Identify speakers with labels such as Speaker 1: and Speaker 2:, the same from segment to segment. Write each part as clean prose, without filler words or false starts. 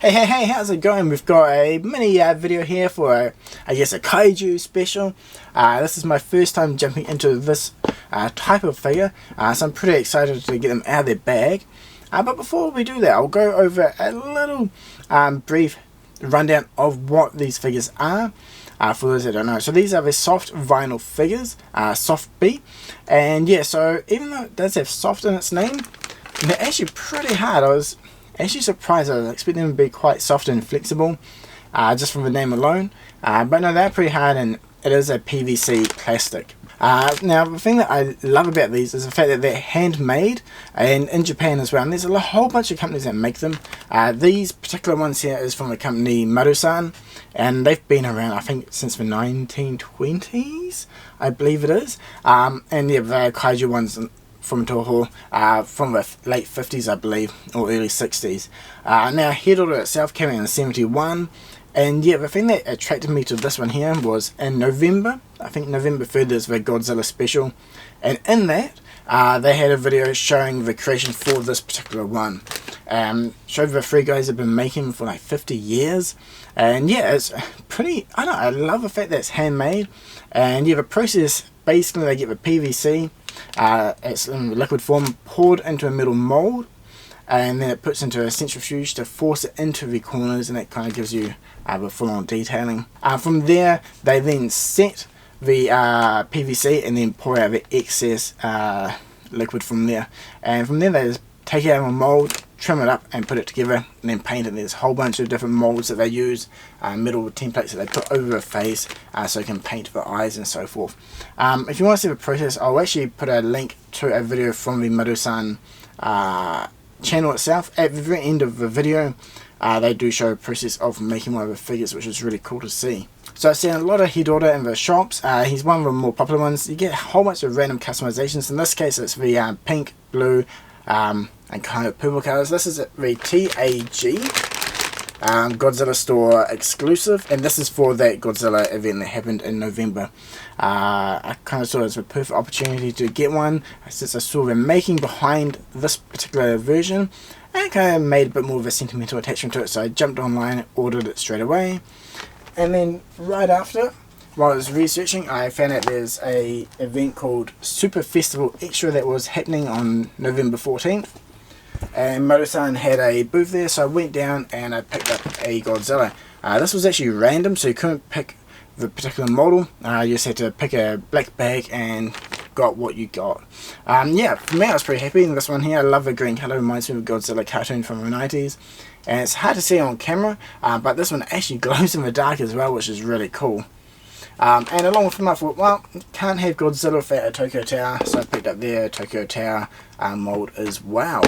Speaker 1: Hey, how's it going? We've got a mini video here for, I guess, a kaiju special. This is my first time jumping into this type of figure, so I'm pretty excited to get them out of their bag. But before we do that, I'll go over a little brief rundown of what these figures are. For those that don't know, so these are the soft vinyl figures, SOFUBI, and yeah, so even though it does have soft in its name, they're actually pretty hard. I was actually surprised. I was expecting them to be quite soft and flexible, just from the name alone, but no, they're pretty hard, and it is a PVC plastic. Now the thing that I love about these is the fact that they're handmade, and in Japan as well, and there's a whole bunch of companies that make them. These particular ones here is from the company Marusan, and they've been around, I think, since the 1920s, I believe it is. And yeah, the kaiju ones from Toho, from the late 50s, I believe, or early 60s. Now Hedorah itself came out in 71. And yeah, the thing that attracted me to this one here was in November, I think November 3rd, there's the Godzilla special, and in that they had a video showing the creation for this particular one. Showed the three guys have been making for like 50 years, and yeah, it's pretty, I love the fact that it's handmade. And yeah, the process, basically they get the PVC, it's in liquid form, poured into a metal mold, and then it puts into a centrifuge to force it into the corners, and that kind of gives you the full-on detailing. From there, they then set the PVC and then pour out the excess liquid from there. And from there, they just take it out of a mold, trim it up, and put it together, and then paint it. There's a whole bunch of different molds that they use, metal templates that they put over the face, so you can paint the eyes and so forth. If you want to see the process, I'll actually put a link to a video from the Marusan channel itself. At the very end of the video, they do show a process of making one of the figures, which is really cool to see. So I've seen a lot of Hedorah in the shops. He's one of the more popular ones. You get a whole bunch of random customizations. In this case, it's the pink, blue, and kind of purple colors. This is the T.A.G Godzilla Store exclusive, and this is for that Godzilla event that happened in November. I kind of saw it as a perfect opportunity to get one, since I saw them making behind this particular version, and kind of made a bit more of a sentimental attachment to it, so I jumped online and ordered it straight away. And then right after, while I was researching, I found out there's a event called Super Festival Extra that was happening on November 14th. And Marusan had a booth there, so I went down and I picked up a Godzilla. This was actually random, so you couldn't pick the particular model. You just had to pick a black bag and got what you got. Yeah, for me I was pretty happy. And this one here, I love the green colour, reminds me of a Godzilla cartoon from the 90s. And it's hard to see on camera, but this one actually glows in the dark as well, which is really cool. And along with him, I thought, well, can't have Godzilla without a Tokyo Tower, so I picked up their Tokyo Tower mold as well.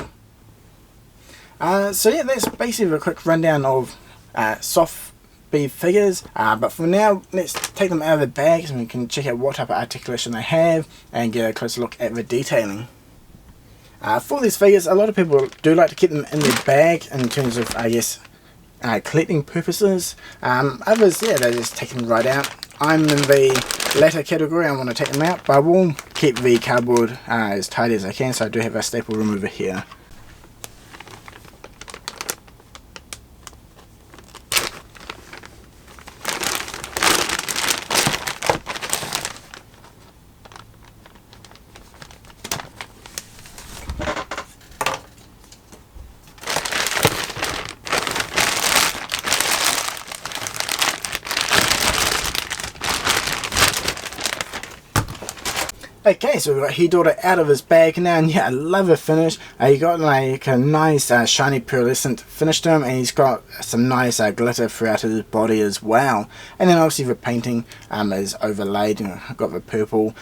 Speaker 1: So yeah, that's basically a quick rundown of SOFUBI figures, but for now, let's take them out of the bag so we can check out what type of articulation they have and get a closer look at the detailing. For these figures, a lot of people do like to keep them in their bag in terms of, I guess, collecting purposes. Others, yeah, they just take them right out. I'm in the latter category. I want to take them out, but I will keep the cardboard as tidy as I can, so I do have a staple remover here. Okay, so we've got Hedorah out of his bag now, and yeah, I love the finish. You got like a nice shiny pearlescent finish to him, and he's got some nice glitter throughout his body as well. And then obviously the painting is overlaid. You know, I've got the purple,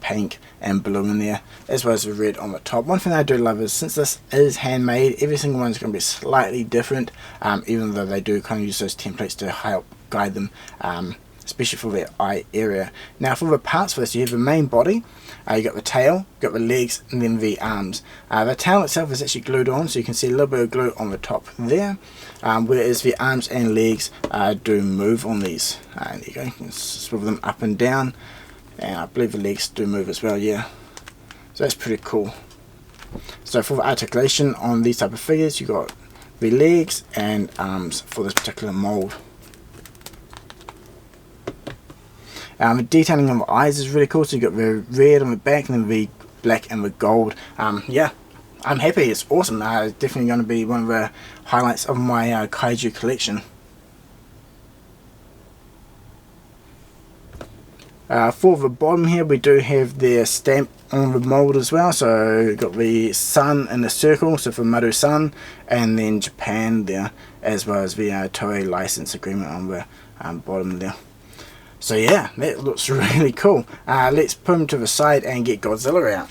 Speaker 1: pink and blue in there, as well as the red on the top. One thing I do love is, since this is handmade, every single one's going to be slightly different, even though they do kind of use those templates to help guide them, especially for their eye area. Now for the parts for this, you have the main body, you got the tail, you got the legs, and then the arms. The tail itself is actually glued on, so you can see a little bit of glue on the top there, whereas the arms and legs do move on these. There you go, you can swivel them up and down, and I believe the legs do move as well, yeah. So that's pretty cool. So for the articulation on these type of figures, you got the legs and arms for this particular mould. The detailing of the eyes is really cool, so you got the red on the back and then the black and the gold. Yeah, I'm happy, it's awesome. It's definitely going to be one of the highlights of my kaiju collection. For the bottom here, we do have their stamp on the mould as well. So we've got the sun in the circle, so for Marusan, and then Japan there, as well as the Toei license agreement on the bottom there. So yeah, that looks really cool. Let's put them to the side and get Godzilla out.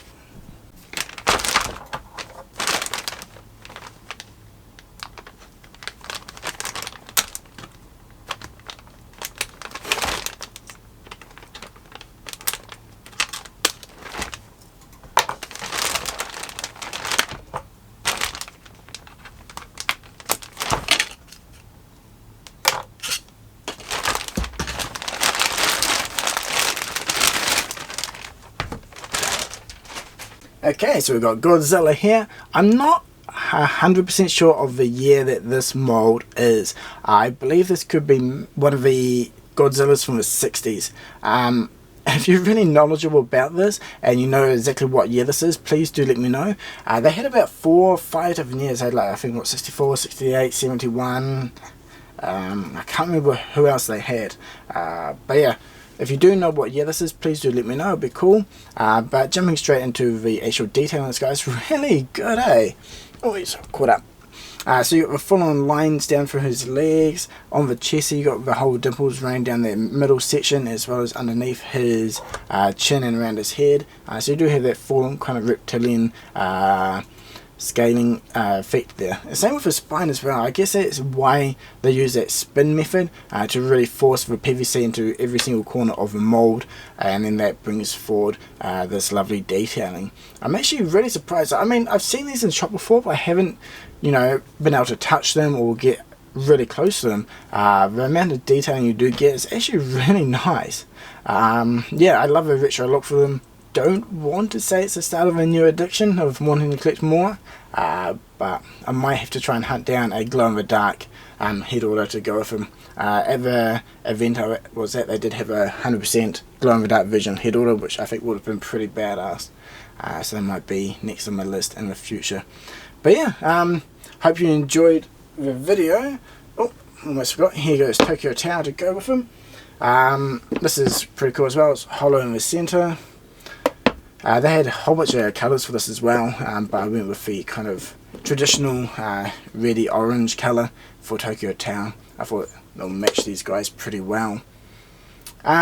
Speaker 1: Okay, so we've got Godzilla here. I'm not 100% sure of the year that this mold is. I believe this could be one of the Godzillas from the 60s. If you're really knowledgeable about this and you know exactly what year this is, please do let me know. They had about 4 or 5 different years. They had, like, I think what, 64, 68, 71. I can't remember who else they had. But yeah, if you do know what year this is, please do let me know, it'd be cool. But jumping straight into the actual detail on this guy, it's really good, eh? Oh, he's caught up. So you got the full-on lines down through his legs. On the chest, you got the whole dimples running down the middle section, as well as underneath his chin and around his head. So you do have that full kind of reptilian scaling effect there. Same with the spine as well. I guess that's why they use that spin method to really force the PVC into every single corner of the mold, and then that brings forward this lovely detailing. I'm actually really surprised. I mean, I've seen these in the shop before, but I haven't, you know, been able to touch them or get really close to them. The amount of detailing you do get is actually really nice. Yeah, I love the retro look for them. Don't want to say it's the start of a new addiction of wanting to collect more, but I might have to try and hunt down a glow-in-the-dark Hedorah to go with him. At the event I was at, they did have a 100% glow-in-the-dark version Hedorah, which I think would have been pretty badass. So they might be next on my list in the future. But yeah, hope you enjoyed the video. Oh, almost forgot. Here goes Tokyo Tower to go with him. This is pretty cool as well. It's hollow in the center. They had a whole bunch of colours for this as well, but I went with the kind of traditional reddy orange colour for Tokyo Town. I thought they'll match these guys pretty well.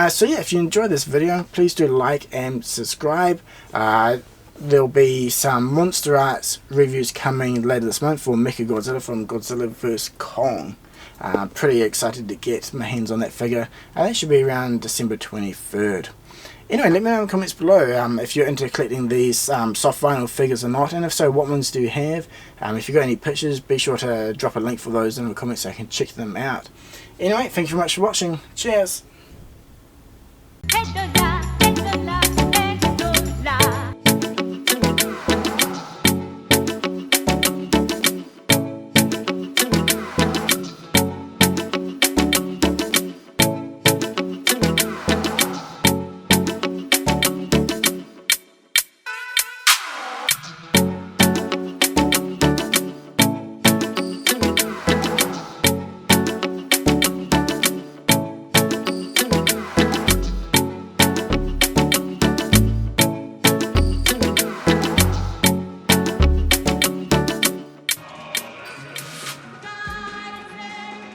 Speaker 1: So yeah, if you enjoyed this video, please do like and subscribe. There'll be some Monsterarts reviews coming later this month for Mechagodzilla from Godzilla vs Kong. Pretty excited to get my hands on that figure. That should be around December 23rd. Anyway, let me know in the comments below if you're into collecting these soft vinyl figures or not, and if so, what ones do you have? If you've got any pictures, be sure to drop a link for those in the comments so I can check them out. Anyway, thank you very much for watching. Cheers!